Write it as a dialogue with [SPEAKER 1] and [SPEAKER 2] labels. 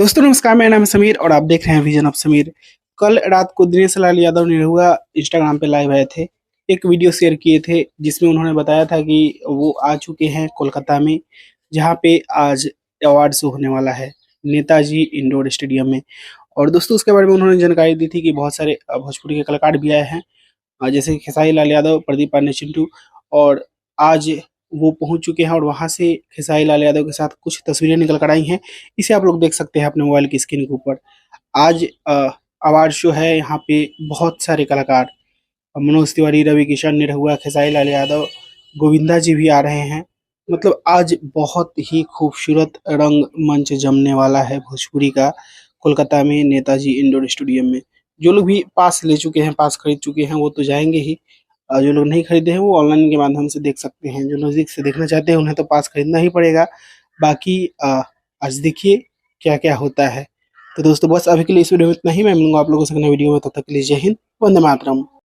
[SPEAKER 1] दोस्तों नमस्कार, मेरा नाम है समीर और आप देख रहे हैं विजन ऑफ समीर। कल रात को दिनेश लाल यादव निरहुआ इंस्टाग्राम पे लाइव आए थे। एक वीडियो शेयर किए थे जिसमें उन्होंने बताया था कि वो आ चुके हैं कोलकाता में, जहां पे आज अवार्ड शो होने वाला है नेताजी इंडोर स्टेडियम में। और दोस्तों उसके बारे में उन्होंने जानकारी दी थी कि बहुत सारे भोजपुरी के कलाकार भी आए हैं, जैसे कि खेसारी लाल यादव, प्रदीप पांडे चिंटू। और आज वो पहुंच चुके हैं और वहां से खेसारी लाल यादव के साथ कुछ तस्वीरें निकल कर आई हैं। इसे आप लोग देख सकते हैं अपने मोबाइल की स्क्रीन के ऊपर। आज अवार्ड शो है, यहाँ पे बहुत सारे कलाकार, मनोज तिवारी, रवि किशन, निरहुआ, खेसारी लाल यादव, गोविंदा जी भी आ रहे हैं। मतलब आज बहुत ही खूबसूरत रंग मंच जमने वाला है भोजपुरी का, कोलकाता में नेताजी इंडोर स्टेडियम में। जो लोग भी पास ले चुके हैं, पास खरीद चुके हैं, वो तो जाएंगे ही। जो लोग नहीं खरीदे हैं वो ऑनलाइन के माध्यम से देख सकते हैं। जो नज़दीक से देखना चाहते हैं उन्हें तो पास खरीदना ही पड़ेगा। बाकी आज देखिए क्या क्या होता है। तो दोस्तों बस अभी के लिए इस वीडियो में इतना ही। मैं मिलूंगा आप लोगों से अगले वीडियो में, तब तक के लिए जय हिंद, वंदे मातरम।